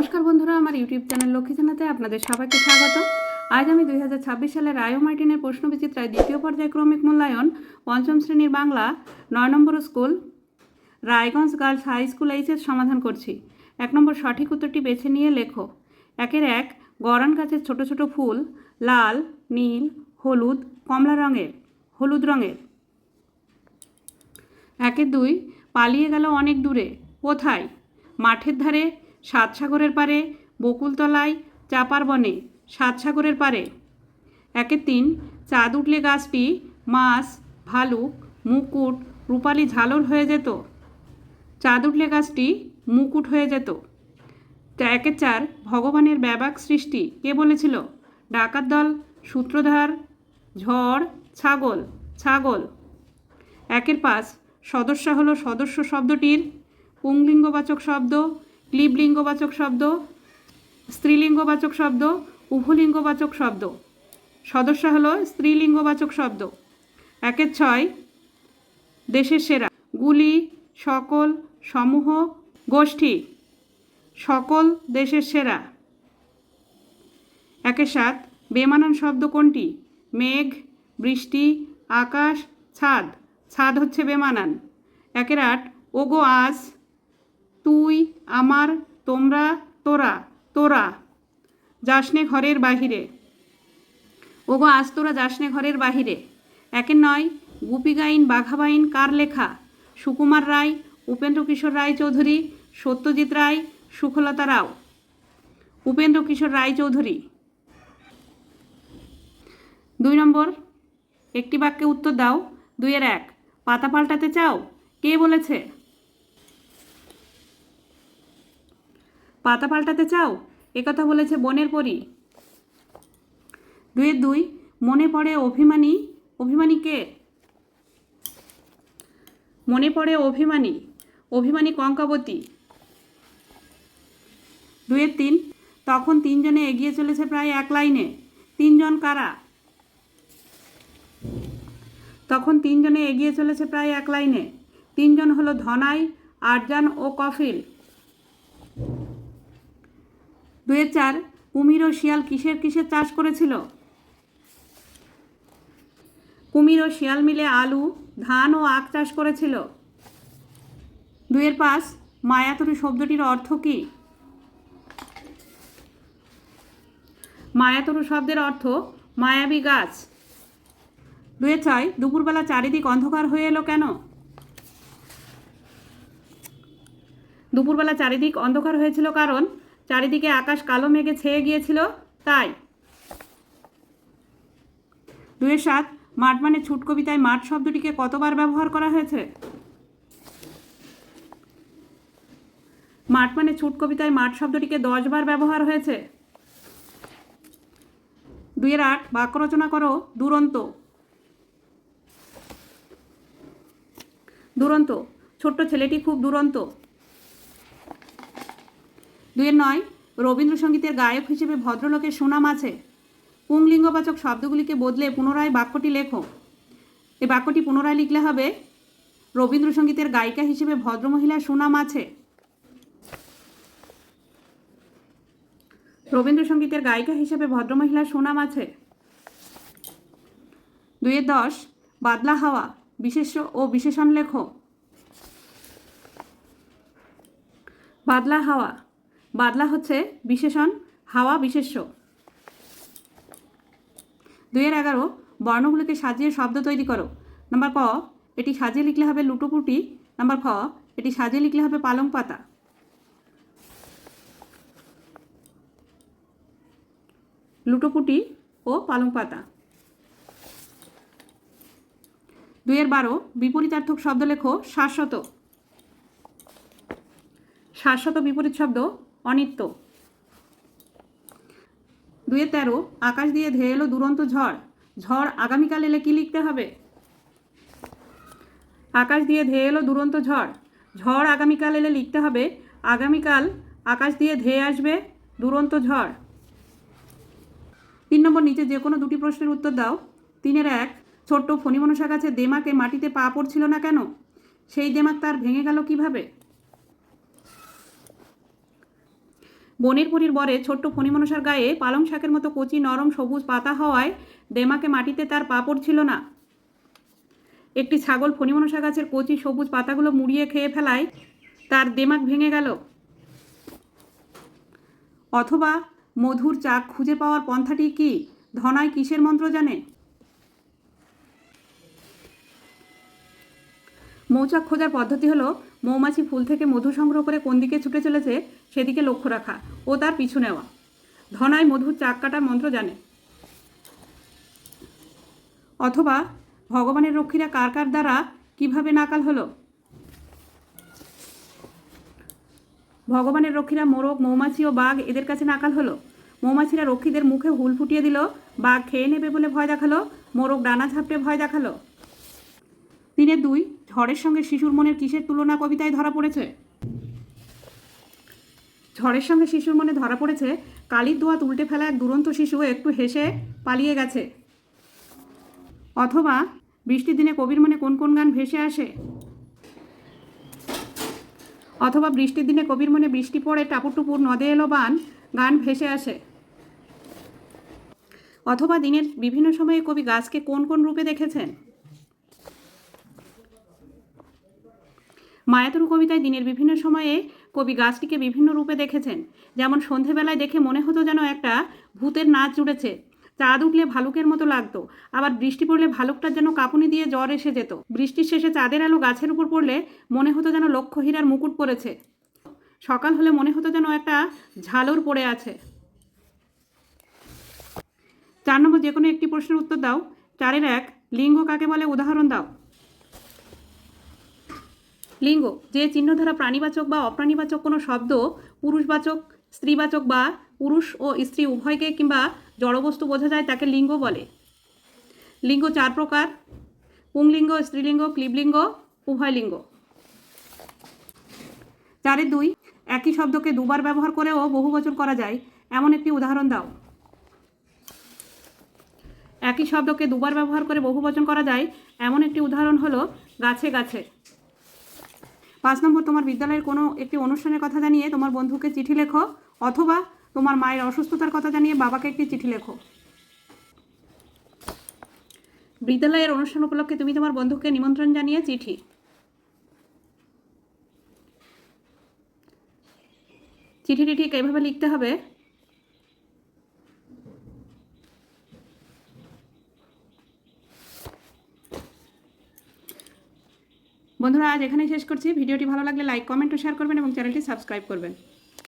নমস্কার বন্ধুরা, আমার ইউটিউব চ্যানেল লক্ষ্মী জানাতে আপনাদের সবাইকে স্বাগত। আজ আমি 2026 সালের রায় ও মার্টিনের প্রশ্নবিচিত্রায় দ্বিতীয় পর্যায় ক্রমিক মূল্যায়ন পঞ্চম শ্রেণীর বাংলা 9 নম্বর school Raiganj girls high school HS সমাধান করছি। 1 নম্বর সঠিক উত্তরটি বেছে নিয়ে লেখো। 1 গরান গাছের ছোট ছোট ফুল লাল, নীল, হলুদ, কমলা রঙের, হলুদ রঙের। 2 পালিয়ে গেল অনেক দূরে, কোথায়? মাঠের ধারে, সাত সাগরের পারে, বকুলতলায়, চাপার বনে, সাত সাগরের পারে। 3 চাঁদ উঠলে গাছটি মাছ, ভালুক, মুকুট, রূপালি ঝালর হয়ে যেত। চাঁদ উঠলে গাছটি মুকুট হয়ে যেত। 4 ভগবানের ব্যাপক সৃষ্টি কে বলেছিল? ডাকাত দল, সূত্রধার, ঝড়, ছাগল, ছাগল। 5 সদস্য হলো সদস্য শব্দটির পুংলিঙ্গবাচক শব্দ, ক্লীবলিঙ্গবাচক শব্দ, স্ত্রীলিঙ্গবাচক শব্দ, উভলিঙ্গবাচক শব্দ। সদস্য হলো স্ত্রীলিঙ্গবাচক শব্দ। 6 দেশের সেরা গুলি, সকল, সমূহ, গোষ্ঠী, সকল দেশের সেরা। 7 বেমানান শব্দ কোনটি? মেঘ, বৃষ্টি, আকাশ, ছাদ। ছাদ হচ্ছে বেমানান। 8 ওগো আজ, তুই, আমার, তোমরা, তোরা, তোরা যাসনে ঘরের বাহিরে। ওগো আজ তোরা যাসনে ঘরের বাহিরে। 9 গুপিগাইন বাঘাবাইন কার লেখা? সুকুমার রায়, উপেন্দ্র কিশোর রায় চৌধুরী, সত্যজিৎ রায়, সুখলতা রাও। উপেন্দ্র কিশোর রায় চৌধুরী। 2 নম্বর একটি বাক্যে উত্তর দাও। 2-1 পাতা পাল্টাতে চাও কে বলেছে? পাতা পাল্টাতে চাও একথা বলেছে বনের পরী। 2 মনে পড়ে অভিমানী, অভিমানী কে? মনে পড়ে অভিমানী, অভিমানী কঙ্কাবতী। 2-3 তখন 3 জনে এগিয়ে চলেছে প্রায় এক লাইনে। 3 জন কারা? তখন 3 জনে এগিয়ে চলেছে প্রায় এক লাইনে। 3 জন হলো ধনাই, আরজান ও কফিল। 2-4 কুমির ও শিয়াল কিসের কিসের চাষ করেছিল? কুমির ও শিয়াল মিলে আলু, ধান ও আখ চাষ করেছিল। 2-5 মায়াতরু শব্দটির অর্থ কী? মায়াতরু শব্দের অর্থ মায়াবী গাছ। 2-6 দুপুরবেলা চারিদিক অন্ধকার হয়ে এলো কেন? দুপুরবেলা চারিদিক অন্ধকার হয়েছিল কারণ চারিদিকে আকাশ কালো মেঘে ছেয়ে গিয়েছিল তাই। 2-7 মাঠ মানে ছুট কবিতায় মাঠ শব্দটিকে কতবার ব্যবহার করা হয়েছে? মাঠ মানে ছুট কবিতায় মাঠ শব্দটিকে 10 বার ব্যবহার হয়েছে। 2-8 বাক্য রচনা করো। দুরন্ত। দুরন্ত ছোট্ট ছেলেটি খুব দুরন্ত। 2-9 রবীন্দ্রসঙ্গীতের গায়ক হিসেবে ভদ্রলোকের সুনাম আছে। পুংলিঙ্গবাচক শব্দগুলিকে বদলে পুনরায় বাক্যটি লেখো। এই বাক্যটি পুনরায় লিখলে হবে রবীন্দ্রসঙ্গীতের গায়িকা হিসেবে ভদ্রমহিলার সুনাম আছে। রবীন্দ্রসঙ্গীতের গায়িকা হিসেবে ভদ্রমহিলার সুনাম আছে। 2-10 বাদলা হাওয়া বিশেষ্য ও বিশেষণ লেখো। বাদলা হাওয়া, বাদলা হচ্ছে বিশেষণ, হাওয়া বিশেষ্য। 2-11 বর্ণগুলিকে সাজিয়ে শব্দ তৈরি করো। নাম্বার ক এটি সাজিয়ে লিখলে হবে লুটোপুটি। নাম্বার খ এটি সাজিয়ে লিখলে হবে পালং পাতা। লুটোপুটি ও পালং পাতা। 2-12 বিপরীতার্থক শব্দ লেখো। শাশ্বত, শাশ্বত বিপরীত শব্দ অনিত্য। 2-13 আকাশ দিয়ে ধেয়ে এলো দুরন্ত ঝড়। ঝড় আগামীকাল এলে কি লিখতে হবে? আকাশ দিয়ে ধেয়ে এলো দুরন্ত ঝড়। ঝড় আগামীকাল এলে লিখতে হবে আগামীকাল আকাশ দিয়ে ধেয়ে আসবে দুরন্ত ঝড়। 3 নম্বর নিচে যে কোনো দুটি প্রশ্নের উত্তর দাও। 3-1 ছোট্ট ফণিমনসা গাছের দেমাকে মাটিতে পা পড়ছিল না কেন? সেই দেমাক তার ভেঙে গেল কিভাবে? বনের পরীর বরে ছোট্ট ফণিমনসার গায়ে পালং শাকের মতো কচি নরম সবুজ পাতা হওয়ায় দেমাকে মাটিতে তার পা পড়ছিল না। একটি ছাগল ফণিমনসা গাছের কচি সবুজ পাতাগুলো মুড়িয়ে খেয়ে ফেলায় তার দেমাক ভেঙে গেল। অথবা মধুর চাক খুঁজে পাওয়ার পন্থাটি কি? ধনাই কিসের মন্ত্র জানে? মৌচাক খোঁজার পদ্ধতি হলো মৌমাছি ফুল থেকে মধু সংগ্রহ করে কোন দিকে ছুটে চলেছে সেদিকে লক্ষ্য রাখা ও তার পিছু নেওয়া। ধনাই মধুর চাক কাটার মন্ত্র জানে। অথবা ভগবানের রক্ষীরা কার কার দ্বারা কিভাবে নাকাল হলো? ভগবানের রক্ষীরা মোরগ, মৌমাছি ও বাঘ এদের কাছে নাকাল হলো। মৌমাছিরা রক্ষীদের মুখে হুল ফুটিয়ে দিল, বাঘ খেয়ে নেবে বলে ভয় দেখালো, মোরগ ডানা ঝাপটে ভয় দেখালো। 3-2 ঝড়ের সঙ্গে শিশুর মনের কিসের তুলনা কবিতায় ধরা পড়েছে? ঝড়ের সঙ্গে শিশুর মনে ধরা পড়েছে কালির দোয়াত উল্টে ফেলা এক দুরন্ত শিশু একটু হেসে পালিয়ে গেছে। অথবা বৃষ্টির দিনে কবির মনে কোন কোন গান ভেসে আসে? অথবা বৃষ্টির দিনে কবির মনে বৃষ্টি পড়ে টাপুর টুপুর নদে এলো বান গান ভেসে আসে। অথবা দিনের বিভিন্ন সময়ে কবি গাছকে কোন কোন রূপে দেখেছেন? মায়াতরু কবিতায় দিনের বিভিন্ন সময়ে কবি গাছটিকে বিভিন্ন রূপে দেখেছেন। যেমন সন্ধেবেলায় দেখে মনে হতো যেন একটা ভূতের নাচ জুড়েছে, চাঁদ উঠলে ভালুকের মতো লাগতো, আবার বৃষ্টি পড়লে ভালুকটার যেন কাঁপুনি দিয়ে জ্বর এসে যেত। বৃষ্টির শেষে চাঁদের আলো গাছের উপর পড়লে মনে হতো যেন লক্ষ হীরার মুকুট পড়েছে। সকাল হলে মনে হতো যেন একটা ঝালর পড়ে আছে। 4 নম্বর যে কোনো একটি প্রশ্নের উত্তর দাও। 4-1 লিঙ্গ কাকে বলে উদাহরণ দাও। লিঙ্গ যে চিহ্ন দ্বারা প্রাণীবাচক বা অপ্রাণীবাচক কোনো শব্দ পুরুষবাচক, স্ত্রীবাচক বা পুরুষ ও স্ত্রী উভয়কে কিংবা জড়বস্তু বোঝা যায় তাকে লিঙ্গ বলে। লিঙ্গ 4 প্রকার: পুংলিঙ্গ, স্ত্রীলিঙ্গ, ক্লীবলিঙ্গ, উভয়লিঙ্গ। 4-2 একই শব্দকে দুবার ব্যবহার করেও বহুবচন করা যায় এমন একটি উদাহরণ দাও। একই শব্দকে দুবার ব্যবহার করে বহুবচন করা যায় এমন একটি উদাহরণ হলো গাছে গাছে। 5 নম্বর তোমার বিদ্যালয়ের কোনো একটি অনুষ্ঠানের কথা জানিয়ে তোমার বন্ধুকে চিঠি লেখো, অথবা তোমার মায়ের অসুস্থতার কথা জানিয়ে বাবাকে একটি চিঠি লেখো। বিদ্যালয়ের অনুষ্ঠান উপলক্ষে তুমি তোমার বন্ধুকে নিমন্ত্রণ জানিয়ে চিঠি। চিঠিটি ঠিক এইভাবে লিখতে হবে। বন্ধুরা আজ এখানেই শেষ করছি। ভিডিওটি ভালো লাগলে লাইক, কমেন্ট ও শেয়ার করবেন এবং চ্যানেলটি সাবস্ক্রাইব করবেন।